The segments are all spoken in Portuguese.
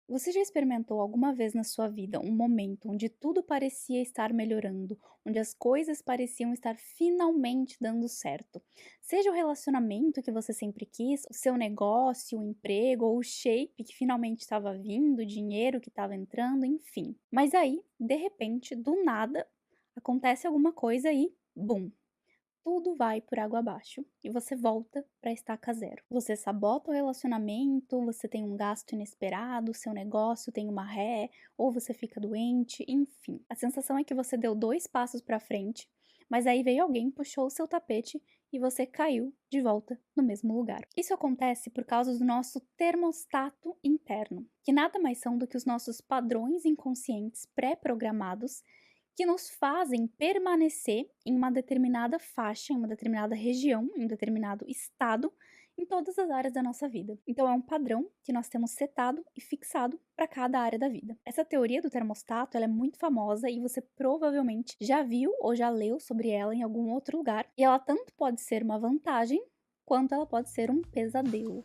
Você já experimentou alguma vez na sua vida um momento onde tudo parecia estar melhorando, onde as coisas pareciam estar finalmente dando certo? Seja o relacionamento que você sempre quis, o seu negócio, o emprego ou o shape que finalmente estava vindo, o dinheiro que estava entrando, enfim. Mas aí, de repente, do nada, acontece alguma coisa e, bum! Tudo vai por água abaixo e você volta para estaca zero. Você sabota o relacionamento, você tem um gasto inesperado, seu negócio tem uma ré, ou você fica doente, enfim. A sensação é que você deu dois passos para frente, mas aí veio alguém, puxou o seu tapete e você caiu de volta no mesmo lugar. Isso acontece por causa do nosso termostato interno, que nada mais são do que os nossos padrões inconscientes pré-programados que nos fazem permanecer em uma determinada faixa, em uma determinada região, em um determinado estado, em todas as áreas da nossa vida. Então é um padrão que nós temos setado e fixado para cada área da vida. Essa teoria do termostato, ela é muito famosa e você provavelmente já viu ou já leu sobre ela em algum outro lugar, e ela tanto pode ser uma vantagem quanto ela pode ser um pesadelo.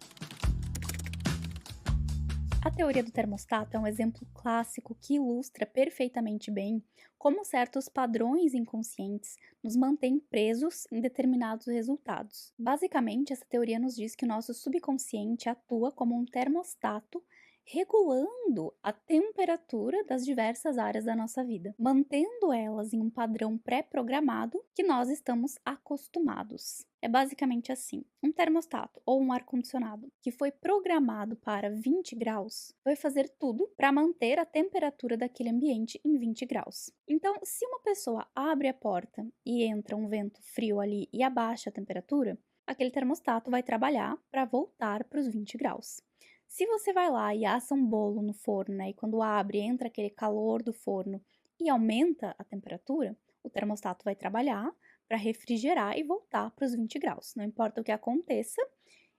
A teoria do termostato é um exemplo clássico que ilustra perfeitamente bem como certos padrões inconscientes nos mantêm presos em determinados resultados. Basicamente, essa teoria nos diz que o nosso subconsciente atua como um termostato regulando a temperatura das diversas áreas da nossa vida, mantendo elas em um padrão pré-programado que nós estamos acostumados. É basicamente assim: um termostato ou um ar-condicionado que foi programado para 20 graus vai fazer tudo para manter a temperatura daquele ambiente em 20 graus. Então, se uma pessoa abre a porta e entra um vento frio ali e abaixa a temperatura, aquele termostato vai trabalhar para voltar para os 20 graus. Se você vai lá e assa um bolo no forno, né, e quando abre, entra aquele calor do forno e aumenta a temperatura, o termostato vai trabalhar para refrigerar e voltar para os 20 graus. Não importa o que aconteça,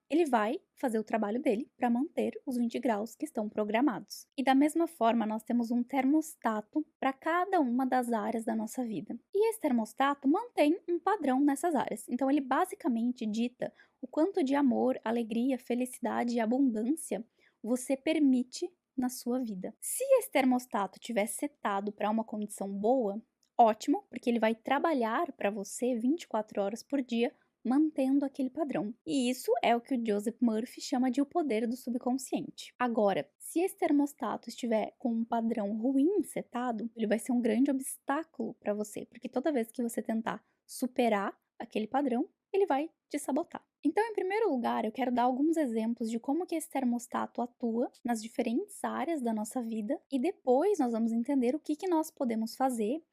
ele vai fazer o trabalho dele para manter os 20 graus que estão programados. E da mesma forma, nós temos um termostato para cada uma das áreas da nossa vida. E esse termostato mantém um padrão nessas áreas. Então, ele basicamente dita o quanto de amor, alegria, felicidade e abundância você permite na sua vida. Se esse termostato tiver setado para uma condição boa, ótimo, porque ele vai trabalhar para você 24 horas por dia mantendo aquele padrão. E isso é o que o Joseph Murphy chama de o poder do subconsciente. Agora, se esse termostato estiver com um padrão ruim setado, ele vai ser um grande obstáculo para você, porque toda vez que você tentar superar aquele padrão, ele vai te sabotar. Então, em primeiro lugar, eu quero dar alguns exemplos de como que esse termostato atua nas diferentes áreas da nossa vida e depois nós vamos entender o que nós podemos fazer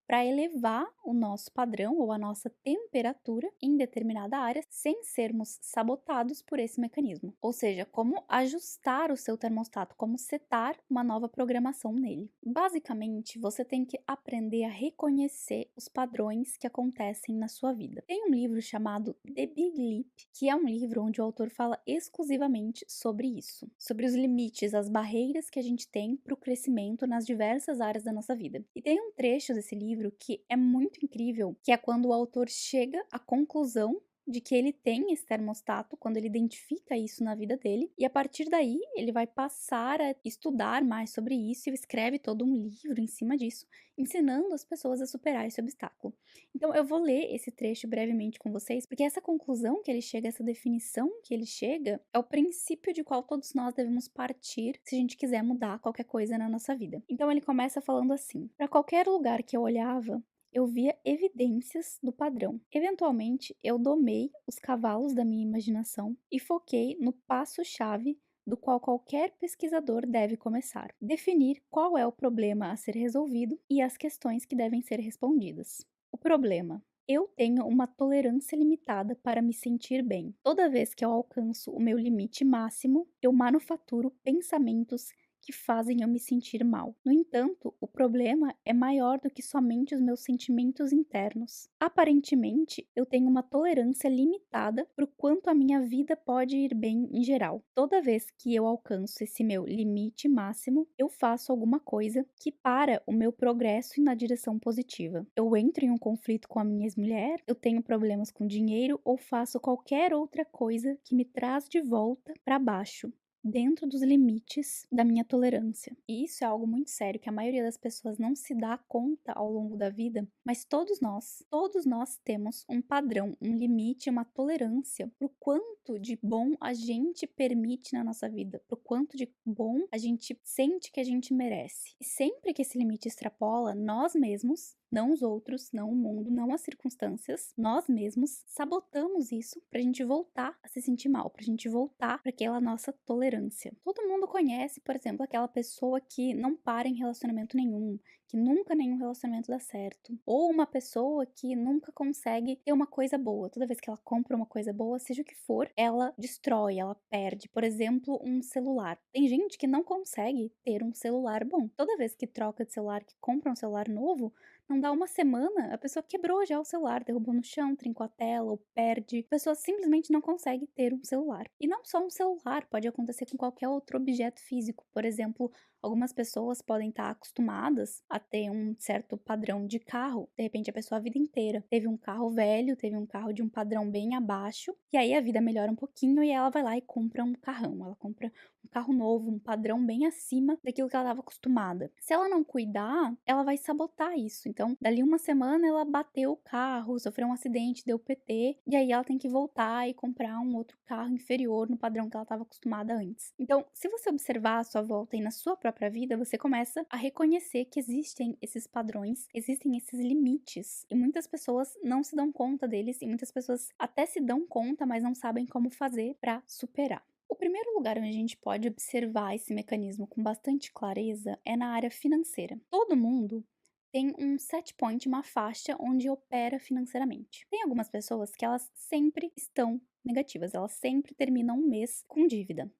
para elevar o nosso padrão ou a nossa temperatura em determinada área sem sermos sabotados por esse mecanismo. Ou seja, como ajustar o seu termostato, como setar uma nova programação nele. Basicamente, você tem que aprender a reconhecer os padrões que acontecem na sua vida. Tem um livro chamado The Big Leap, que é um livro onde o autor fala exclusivamente sobre isso, sobre os limites, as barreiras que a gente tem para o crescimento nas diversas áreas da nossa vida. E tem um trecho desse livro que é muito incrível, que é quando o autor chega à conclusão de que ele tem esse termostato, quando ele identifica isso na vida dele, e a partir daí ele vai passar a estudar mais sobre isso e escreve todo um livro em cima disso, ensinando as pessoas a superar esse obstáculo. Então eu vou ler esse trecho brevemente com vocês, porque essa conclusão que ele chega, essa definição que ele chega, é o princípio de qual todos nós devemos partir se a gente quiser mudar qualquer coisa na nossa vida. Então ele começa falando assim: para qualquer lugar que eu olhava, eu via evidências do padrão. Eventualmente, eu domei os cavalos da minha imaginação e foquei no passo-chave do qual qualquer pesquisador deve começar: definir qual é o problema a ser resolvido e as questões que devem ser respondidas. O problema: eu tenho uma tolerância limitada para me sentir bem. Toda vez que eu alcanço o meu limite máximo, eu manufaturo pensamentos que fazem eu me sentir mal. No entanto, o problema é maior do que somente os meus sentimentos internos. Aparentemente, eu tenho uma tolerância limitada para o quanto a minha vida pode ir bem em geral. Toda vez que eu alcanço esse meu limite máximo, eu faço alguma coisa que para o meu progresso na direção positiva. Eu entro em um conflito com a minha ex-mulher, eu tenho problemas com dinheiro ou faço qualquer outra coisa que me traz de volta para baixo. dentro dos limites da minha tolerância. E isso é algo muito sério que a maioria das pessoas não se dá conta ao longo da vida, mas todos nós temos um padrão, um limite, uma tolerância pro quanto de bom a gente permite na nossa vida, pro quanto de bom a gente sente que a gente merece. E sempre que esse limite extrapola, nós mesmos, não os outros, não o mundo, não as circunstâncias, nós mesmos sabotamos isso pra gente voltar a se sentir mal, pra gente voltar para aquela nossa tolerância. Todo mundo conhece, por exemplo, aquela pessoa que não para em relacionamento nenhum, que nunca nenhum relacionamento dá certo, ou uma pessoa que nunca consegue ter uma coisa boa. Toda vez que ela compra uma coisa boa, seja o que for, ela destrói, ela perde. Por exemplo, um celular. Tem gente que não consegue ter um celular bom. Toda vez que troca de celular, que compra um celular novo, não dá uma semana, a pessoa quebrou já o celular, derrubou no chão, trincou a tela ou perde. A pessoa simplesmente não consegue ter um celular. E não só um celular, pode acontecer com qualquer outro objeto físico. Por exemplo, algumas pessoas podem estar acostumadas a ter um certo padrão de carro. De repente, a pessoa a vida inteira teve um carro velho, teve um carro de um padrão bem abaixo, e aí a vida melhora um pouquinho e ela vai lá e compra um carrão. Ela compra um carro novo, um padrão bem acima daquilo que ela estava acostumada. Se ela não cuidar, ela vai sabotar isso. Então, dali uma semana ela bateu o carro, sofreu um acidente, deu PT, e aí ela tem que voltar e comprar um outro carro inferior no padrão que ela estava acostumada antes. Então, se você observar a sua volta e na sua própria vida, você começa a reconhecer que existem esses padrões, existem esses limites, e muitas pessoas não se dão conta deles, e muitas pessoas até se dão conta, mas não sabem como fazer para superar. O primeiro lugar onde a gente pode observar esse mecanismo com bastante clareza é na área financeira. Todo mundo tem um set point, uma faixa onde opera financeiramente. Tem algumas pessoas que elas sempre estão negativas, elas sempre terminam um mês com dívida.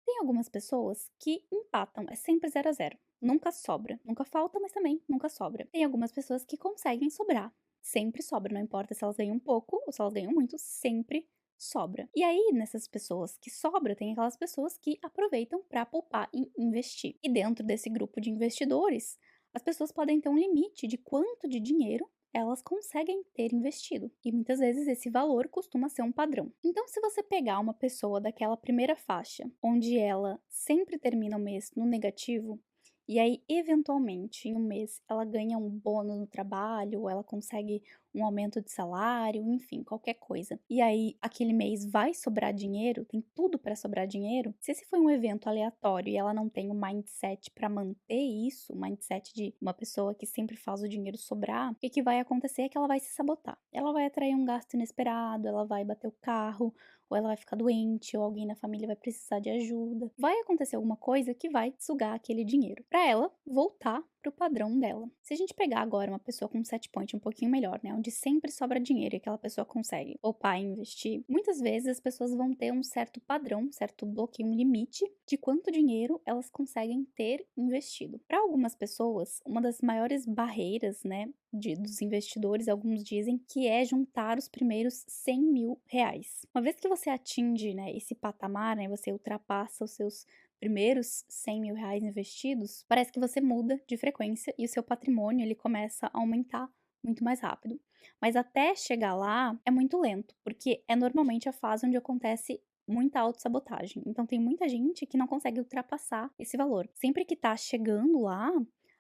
Tem algumas pessoas que empatam, é sempre 0 a 0. Nunca sobra, nunca falta, mas também nunca sobra. Tem algumas pessoas que conseguem sobrar, sempre sobra, não importa se elas ganham pouco ou se elas ganham muito, sempre sobra. E aí, nessas pessoas que sobra, tem aquelas pessoas que aproveitam para poupar e investir. E dentro desse grupo de investidores, as pessoas podem ter um limite de quanto de dinheiro elas conseguem ter investido. E muitas vezes esse valor costuma ser um padrão. Então, se você pegar uma pessoa daquela primeira faixa, onde ela sempre termina o mês no negativo, e aí, eventualmente, em um mês, ela ganha um bônus no trabalho, ou ela consegue um aumento de salário, enfim, qualquer coisa. E aí, aquele mês vai sobrar dinheiro, tem tudo para sobrar dinheiro. Se esse foi um evento aleatório e ela não tem o mindset para manter isso, o mindset de uma pessoa que sempre faz o dinheiro sobrar, o que vai acontecer é que ela vai se sabotar. Ela vai atrair um gasto inesperado, ela vai bater o carro, ou ela vai ficar doente, ou alguém na família vai precisar de ajuda. Vai acontecer alguma coisa que vai sugar aquele dinheiro, para ela voltar pro padrão dela. Se a gente pegar agora uma pessoa com um set point um pouquinho melhor, né, onde sempre sobra dinheiro e aquela pessoa consegue poupar e investir, muitas vezes as pessoas vão ter um certo padrão, um certo bloqueio, um limite de quanto dinheiro elas conseguem ter investido. Para algumas pessoas, uma das maiores barreiras, né, dos investidores, alguns dizem que é juntar os primeiros 100 mil reais. Uma vez que você atinge, né, esse patamar, né, você ultrapassa os seus primeiros 100 mil reais investidos, parece que você muda de frequência e o seu patrimônio ele começa a aumentar muito mais rápido. Mas até chegar lá é muito lento, porque é normalmente a fase onde acontece muita autossabotagem. Então tem muita gente que não consegue ultrapassar esse valor. Sempre que tá chegando lá,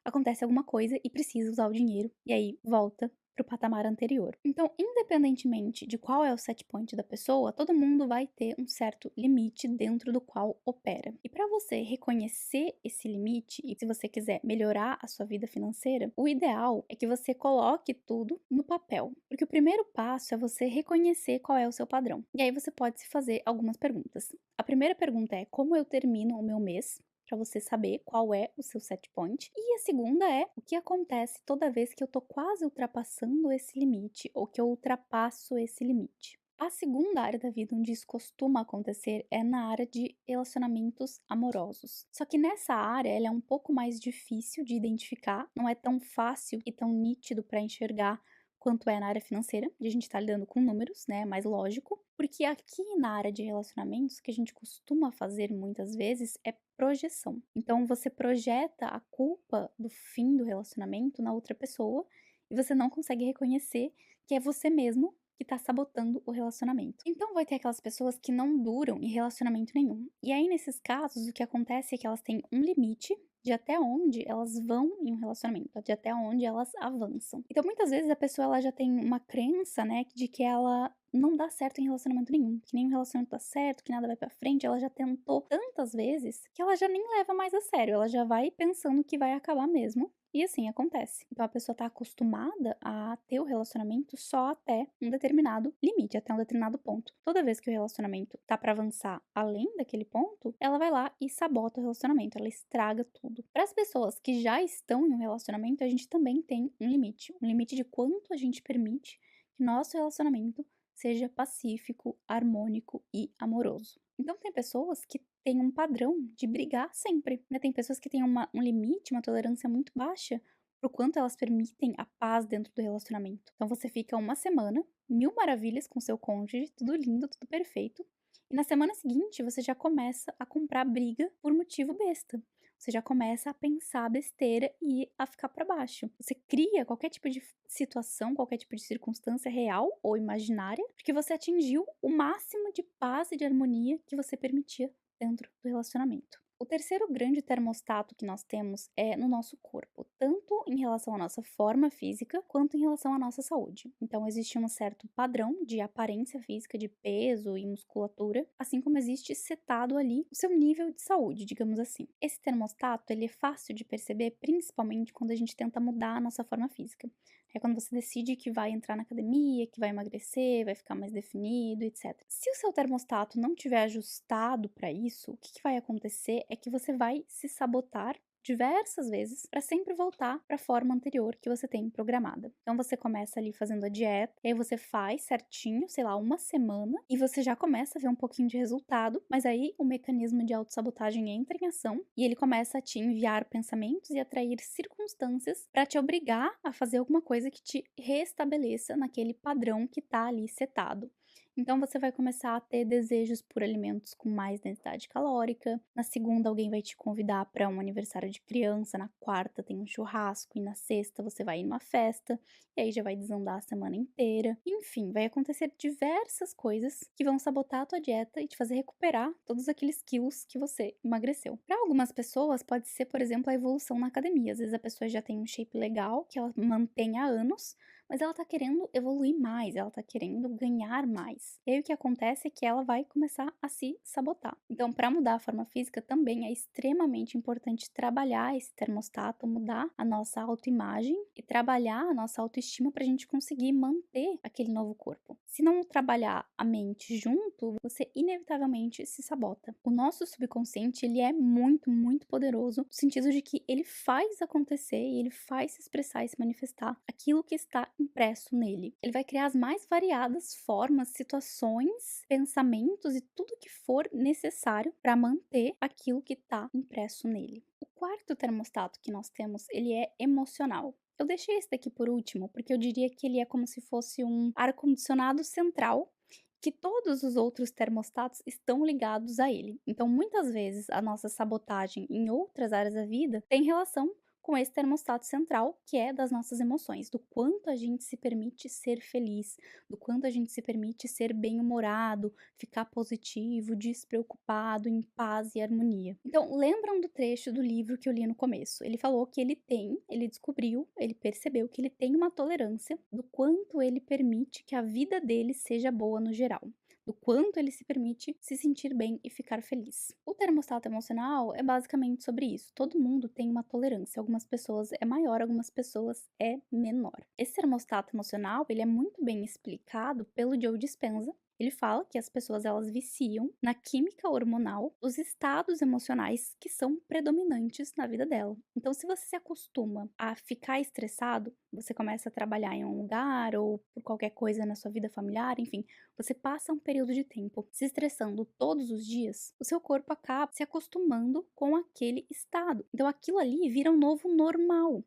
acontece alguma coisa e precisa usar o dinheiro e aí volta para o patamar anterior. Então, independentemente de qual é o set point da pessoa, todo mundo vai ter um certo limite dentro do qual opera. E para você reconhecer esse limite e se você quiser melhorar a sua vida financeira, o ideal é que você coloque tudo no papel, porque o primeiro passo é você reconhecer qual é o seu padrão. E aí você pode se fazer algumas perguntas. A primeira pergunta é: como eu termino o meu mês? Para você saber qual é o seu set point. E a segunda é o que acontece toda vez que eu tô quase ultrapassando esse limite ou que eu ultrapasso esse limite. A segunda área da vida onde isso costuma acontecer é na área de relacionamentos amorosos. Só que nessa área ela é um pouco mais difícil de identificar, não é tão fácil e tão nítido para enxergar quanto é na área financeira, de a gente estar lidando com números, né, mais lógico, porque aqui na área de relacionamentos, o que a gente costuma fazer muitas vezes é projeção. Então você projeta a culpa do fim do relacionamento na outra pessoa e você não consegue reconhecer que é você mesmo que tá sabotando o relacionamento. Então vai ter aquelas pessoas que não duram em relacionamento nenhum. E aí, nesses casos, o que acontece é que elas têm um limite de até onde elas vão em um relacionamento, de até onde elas avançam. Então, muitas vezes a pessoa ela já tem uma crença, né, de que ela não dá certo em relacionamento nenhum, que nenhum relacionamento dá certo, que nada vai pra frente. Ela já tentou tantas vezes que ela já nem leva mais a sério, ela já vai pensando que vai acabar mesmo. E assim acontece. Então a pessoa tá acostumada a ter o relacionamento só até um determinado limite, até um determinado ponto. Toda vez que o relacionamento tá pra avançar além daquele ponto, ela vai lá e sabota o relacionamento, ela estraga tudo. Para as pessoas que já estão em um relacionamento, a gente também tem um limite de quanto a gente permite que nosso relacionamento seja pacífico, harmônico e amoroso. Então tem pessoas que têm um padrão de brigar sempre, né? Tem pessoas que têm um limite, uma tolerância muito baixa pro quanto elas permitem a paz dentro do relacionamento. Então você fica uma semana, mil maravilhas com seu cônjuge, tudo lindo, tudo perfeito, e na semana seguinte você já começa a comprar briga por motivo besta. Você já começa a pensar besteira e a ficar para baixo. Você cria qualquer tipo de situação, qualquer tipo de circunstância real ou imaginária, porque você atingiu o máximo de paz e de harmonia que você permitia dentro do relacionamento. O terceiro grande termostato que nós temos é no nosso corpo, tanto em relação à nossa forma física quanto em relação à nossa saúde. Então, existe um certo padrão de aparência física, de peso e musculatura, assim como existe setado ali o seu nível de saúde, digamos assim. Esse termostato ele é fácil de perceber, principalmente quando a gente tenta mudar a nossa forma física. É quando você decide que vai entrar na academia, que vai emagrecer, vai ficar mais definido, etc. Se o seu termostato não tiver ajustado para isso, o que vai acontecer é que você vai se sabotar diversas vezes para sempre voltar para a forma anterior que você tem programada. Então você começa ali fazendo a dieta, e aí você faz certinho, sei lá, uma semana, e você já começa a ver um pouquinho de resultado, mas aí o mecanismo de autossabotagem entra em ação e ele começa a te enviar pensamentos e atrair circunstâncias para te obrigar a fazer alguma coisa que te restabeleça naquele padrão que tá ali setado. Então você vai começar a ter desejos por alimentos com mais densidade calórica. Na segunda, alguém vai te convidar para um aniversário de criança. Na quarta, tem um churrasco. E na sexta, você vai ir numa festa. E aí já vai desandar a semana inteira. Enfim, vai acontecer diversas coisas que vão sabotar a tua dieta e te fazer recuperar todos aqueles quilos que você emagreceu. Para algumas pessoas, pode ser, por exemplo, a evolução na academia. Às vezes a pessoa já tem um shape legal, que ela mantém há anos, mas ela tá querendo evoluir mais, ela tá querendo ganhar mais. E aí o que acontece é que ela vai começar a se sabotar. Então, para mudar a forma física também é extremamente importante trabalhar esse termostato, mudar a nossa autoimagem e trabalhar a nossa autoestima para a gente conseguir manter aquele novo corpo. Se não trabalhar a mente junto, você inevitavelmente se sabota. O nosso subconsciente, ele é muito, muito poderoso, no sentido de que ele faz acontecer e ele faz se expressar e se manifestar aquilo que está impresso nele. Ele vai criar as mais variadas formas, situações, pensamentos e tudo que for necessário para manter aquilo que está impresso nele. O quarto termostato que nós temos, ele é emocional. Eu deixei esse daqui por último, porque eu diria que ele é como se fosse um ar-condicionado central que todos os outros termostatos estão ligados a ele. Então, muitas vezes, a nossa sabotagem em outras áreas da vida tem relação com esse termostato central, que é das nossas emoções, do quanto a gente se permite ser feliz, do quanto a gente se permite ser bem-humorado, ficar positivo, despreocupado, em paz e harmonia. Então, lembram do trecho do livro que eu li no começo? Ele falou que ele descobriu, ele percebeu que ele tem uma tolerância do quanto ele permite que a vida dele seja boa no geral, do quanto ele se permite se sentir bem e ficar feliz. O termostato emocional é basicamente sobre isso. Todo mundo tem uma tolerância. Algumas pessoas é maior, algumas pessoas é menor. Esse termostato emocional, ele é muito bem explicado pelo Joe Dispenza. Ele fala que as pessoas elas viciam na química hormonal dos estados emocionais que são predominantes na vida dela. Então, se você se acostuma a ficar estressado, você começa a trabalhar em um lugar ou por qualquer coisa na sua vida familiar, enfim, você passa um período de tempo se estressando todos os dias, o seu corpo acaba se acostumando com aquele estado. Então, aquilo ali vira um novo normal.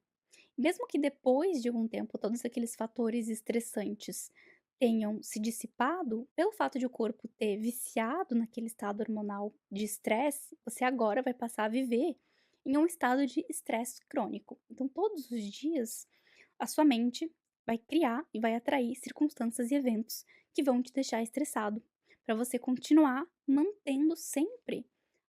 Mesmo que depois de algum tempo todos aqueles fatores estressantes tenham se dissipado, pelo fato de o corpo ter viciado naquele estado hormonal de estresse, você agora vai passar a viver em um estado de estresse crônico. Então, todos os dias, a sua mente vai criar e vai atrair circunstâncias e eventos que vão te deixar estressado, para você continuar mantendo sempre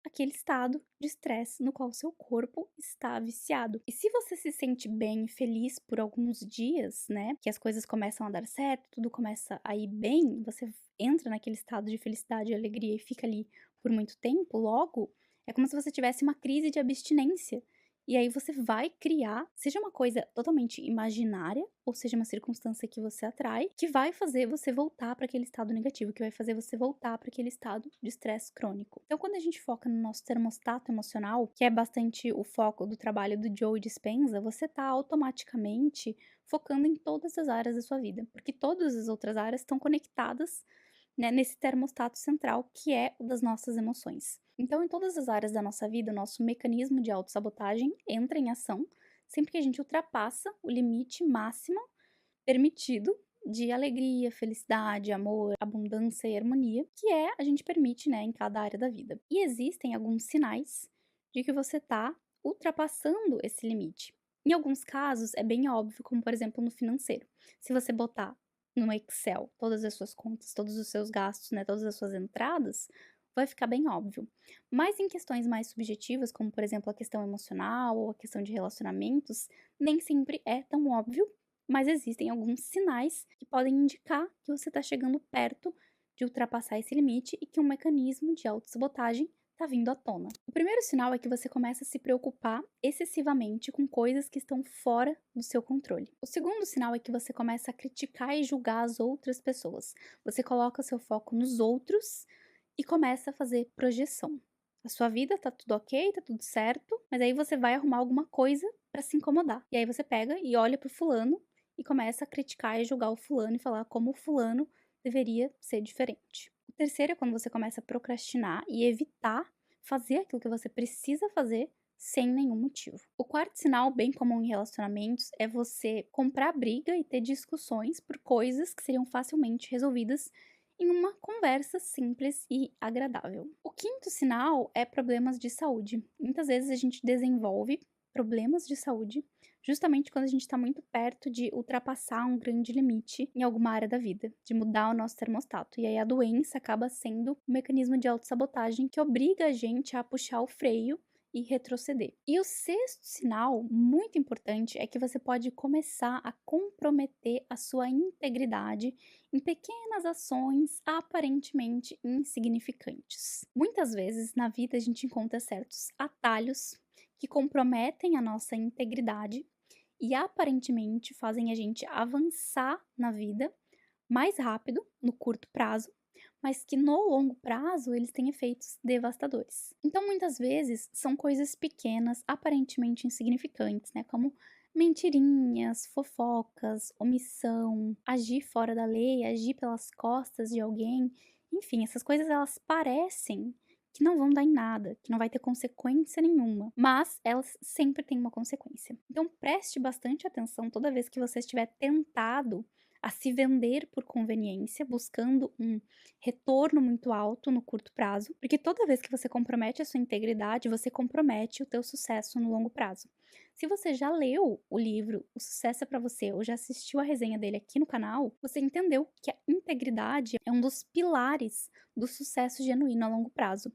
aquele estado de estresse no qual o seu corpo está viciado. E se você se sente bem e feliz por alguns dias, né, que as coisas começam a dar certo, tudo começa a ir bem, você entra naquele estado de felicidade e alegria e fica ali por muito tempo, logo, é como se você tivesse uma crise de abstinência. E aí você vai criar, seja uma coisa totalmente imaginária, ou seja uma circunstância que você atrai, que vai fazer você voltar para aquele estado negativo, que vai fazer você voltar para aquele estado de estresse crônico. Então, quando a gente foca no nosso termostato emocional, que é bastante o foco do trabalho do Joe Dispenza, você tá automaticamente focando em todas as áreas da sua vida, porque todas as outras áreas estão conectadas, né, nesse termostato central que é o das nossas emoções. Então, em todas as áreas da nossa vida, o nosso mecanismo de autossabotagem entra em ação sempre que a gente ultrapassa o limite máximo permitido de alegria, felicidade, amor, abundância e harmonia, que é a gente permite, né, em cada área da vida. E existem alguns sinais de que você está ultrapassando esse limite. Em alguns casos é bem óbvio, como por exemplo no financeiro. Se você botar no Excel todas as suas contas, todos os seus gastos, né, todas as suas entradas, vai ficar bem óbvio. Mas em questões mais subjetivas, como por exemplo a questão emocional ou a questão de relacionamentos, nem sempre é tão óbvio, mas existem alguns sinais que podem indicar que você está chegando perto de ultrapassar esse limite e que um mecanismo de autossabotagem está vindo à tona. O primeiro sinal é que você começa a se preocupar excessivamente com coisas que estão fora do seu controle. O segundo sinal é que você começa a criticar e julgar as outras pessoas. Você coloca seu foco nos outros e começa a fazer projeção. A sua vida tá tudo ok, tá tudo certo, mas aí você vai arrumar alguma coisa para se incomodar. E aí você pega e olha pro fulano e começa a criticar e julgar o fulano e falar como o fulano deveria ser diferente. O terceiro é quando você começa a procrastinar e evitar fazer aquilo que você precisa fazer sem nenhum motivo. O quarto sinal, bem comum em relacionamentos, é você comprar briga e ter discussões por coisas que seriam facilmente resolvidas em uma conversa simples e agradável. O quinto sinal é problemas de saúde. Muitas vezes a gente desenvolve problemas de saúde justamente quando a gente está muito perto de ultrapassar um grande limite em alguma área da vida, de mudar o nosso termostato. E aí a doença acaba sendo um mecanismo de autossabotagem que obriga a gente a puxar o freio e retroceder. E o sexto sinal, muito importante, é que você pode começar a comprometer a sua integridade em pequenas ações aparentemente insignificantes. Muitas vezes na vida a gente encontra certos atalhos que comprometem a nossa integridade e aparentemente fazem a gente avançar na vida mais rápido no curto prazo, mas que no longo prazo eles têm efeitos devastadores. Então, muitas vezes são coisas pequenas, aparentemente insignificantes, né, como mentirinhas, fofocas, omissão, agir fora da lei, agir pelas costas de alguém. Enfim, essas coisas elas parecem que não vão dar em nada, que não vai ter consequência nenhuma, mas elas sempre têm uma consequência. Então preste bastante atenção toda vez que você estiver tentado a se vender por conveniência, buscando um retorno muito alto no curto prazo, porque toda vez que você compromete a sua integridade, você compromete o teu sucesso no longo prazo. Se você já leu o livro O Sucesso é para Você ou já assistiu a resenha dele aqui no canal, você entendeu que a integridade é um dos pilares do sucesso genuíno a longo prazo.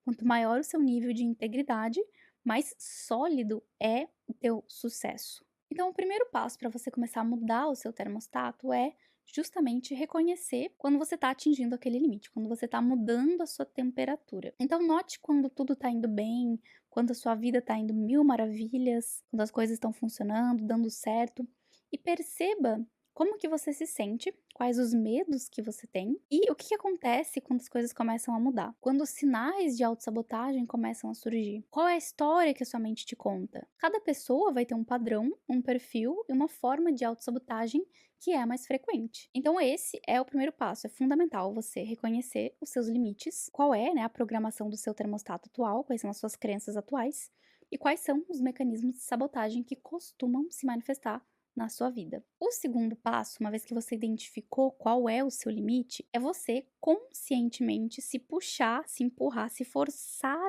Quanto maior o seu nível de integridade, mais sólido é o teu sucesso. Então, o primeiro passo para você começar a mudar o seu termostato é justamente reconhecer quando você está atingindo aquele limite, quando você está mudando a sua temperatura. Então, note quando tudo está indo bem, quando a sua vida está indo mil maravilhas, quando as coisas estão funcionando, dando certo, e perceba como que você se sente, quais os medos que você tem e o que acontece quando as coisas começam a mudar. Quando os sinais de autossabotagem começam a surgir. Qual é a história que a sua mente te conta? Cada pessoa vai ter um padrão, um perfil e uma forma de autossabotagem que é a mais frequente. Então esse é o primeiro passo, é fundamental você reconhecer os seus limites, qual é, né, a programação do seu termostato atual, quais são as suas crenças atuais e quais são os mecanismos de sabotagem que costumam se manifestar na sua vida. O segundo passo, uma vez que você identificou qual é o seu limite, é você conscientemente se puxar, se empurrar, se forçar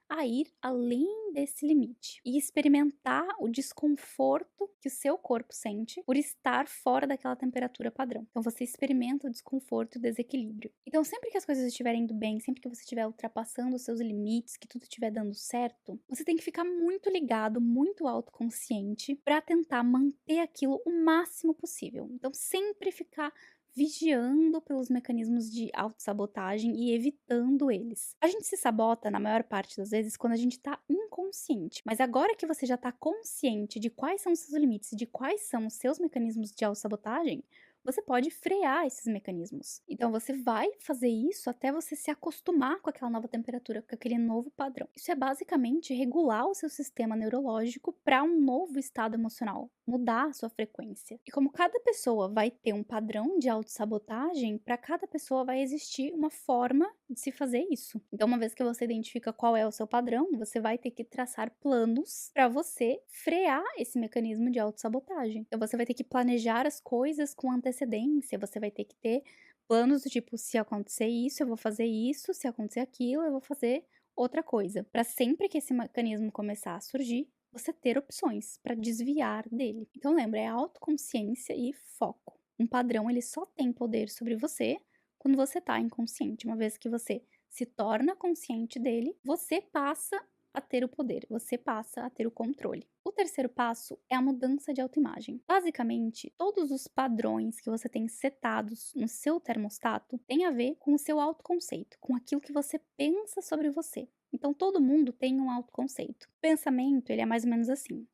a ir além desse limite e experimentar o desconforto que o seu corpo sente por estar fora daquela temperatura padrão. Então você experimenta o desconforto e o desequilíbrio. Então sempre que as coisas estiverem indo bem, sempre que você estiver ultrapassando os seus limites, que tudo estiver dando certo, você tem que ficar muito ligado, muito autoconsciente para tentar manter aquilo o máximo possível. Então sempre ficar vigiando pelos mecanismos de autossabotagem e evitando eles. A gente se sabota, na maior parte das vezes, quando a gente tá inconsciente. Mas agora que você já tá consciente de quais são os seus limites e de quais são os seus mecanismos de autossabotagem, você pode frear esses mecanismos. Então você vai fazer isso até você se acostumar com aquela nova temperatura, com aquele novo padrão. Isso é basicamente regular o seu sistema neurológico para um novo estado emocional, mudar a sua frequência. E como cada pessoa vai ter um padrão de autossabotagem, para cada pessoa vai existir uma forma de se fazer isso. Então, uma vez que você identifica qual é o seu padrão, você vai ter que traçar planos para você frear esse mecanismo de autossabotagem. Então, você vai ter que planejar as coisas com antecedência, você vai ter que ter planos do tipo, se acontecer isso, eu vou fazer isso, se acontecer aquilo, eu vou fazer outra coisa. Para sempre que esse mecanismo começar a surgir, você ter opções para desviar dele. Então lembra, é autoconsciência e foco. Um padrão, ele só tem poder sobre você quando você está inconsciente. Uma vez que você se torna consciente dele, você passa a ter o poder, você passa a ter o controle. O terceiro passo é a mudança de autoimagem. Basicamente, todos os padrões que você tem setados no seu termostato têm a ver com o seu autoconceito, com aquilo que você pensa sobre você. Então, todo mundo tem um autoconceito. O pensamento, ele é mais ou menos assim.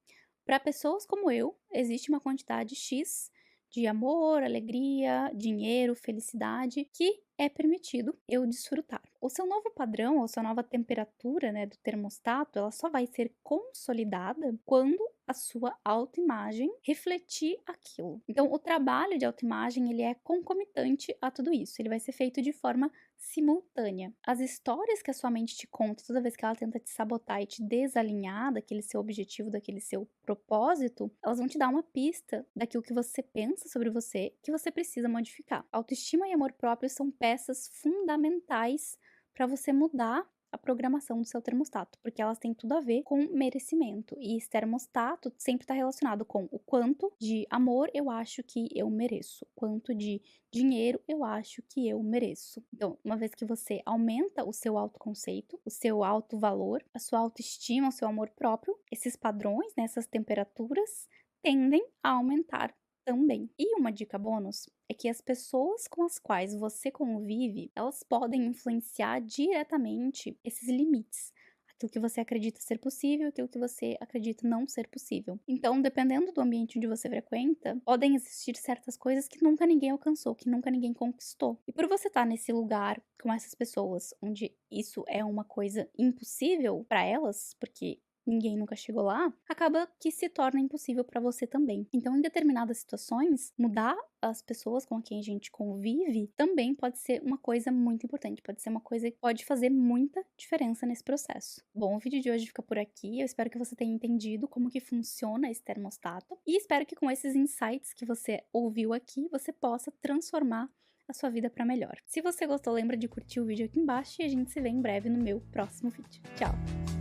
Para pessoas como eu, existe uma quantidade X de amor, alegria, dinheiro, felicidade que é permitido eu desfrutar. O seu novo padrão, ou sua nova temperatura, né, do termostato, ela só vai ser consolidada quando a sua autoimagem refletir aquilo. Então, o trabalho de autoimagem, ele é concomitante a tudo isso. Ele vai ser feito de forma simultânea. As histórias que a sua mente te conta toda vez que ela tenta te sabotar e te desalinhar daquele seu objetivo, daquele seu propósito, elas vão te dar uma pista daquilo que você pensa sobre você que você precisa modificar. Autoestima e amor próprio são peças fundamentais para você mudar a programação do seu termostato, porque elas têm tudo a ver com merecimento. E esse termostato sempre está relacionado com o quanto de amor eu acho que eu mereço, quanto de dinheiro eu acho que eu mereço. Então, uma vez que você aumenta o seu autoconceito, o seu autovalor, a sua autoestima, o seu amor próprio, esses padrões, né, essas temperaturas, tendem a aumentar também. E uma dica bônus é que as pessoas com as quais você convive, elas podem influenciar diretamente esses limites. Aquilo que você acredita ser possível, aquilo que você acredita não ser possível. Então, dependendo do ambiente onde você frequenta, podem existir certas coisas que nunca ninguém alcançou, que nunca ninguém conquistou. E por você estar nesse lugar com essas pessoas, onde isso é uma coisa impossível para elas, porque ninguém nunca chegou lá, acaba que se torna impossível para você também. Então, em determinadas situações, mudar as pessoas com quem a gente convive também pode ser uma coisa muito importante, pode ser uma coisa que pode fazer muita diferença nesse processo. Bom, o vídeo de hoje fica por aqui, eu espero que você tenha entendido como que funciona esse termostato e espero que com esses insights que você ouviu aqui, você possa transformar a sua vida para melhor. Se você gostou, lembra de curtir o vídeo aqui embaixo e a gente se vê em breve no meu próximo vídeo. Tchau!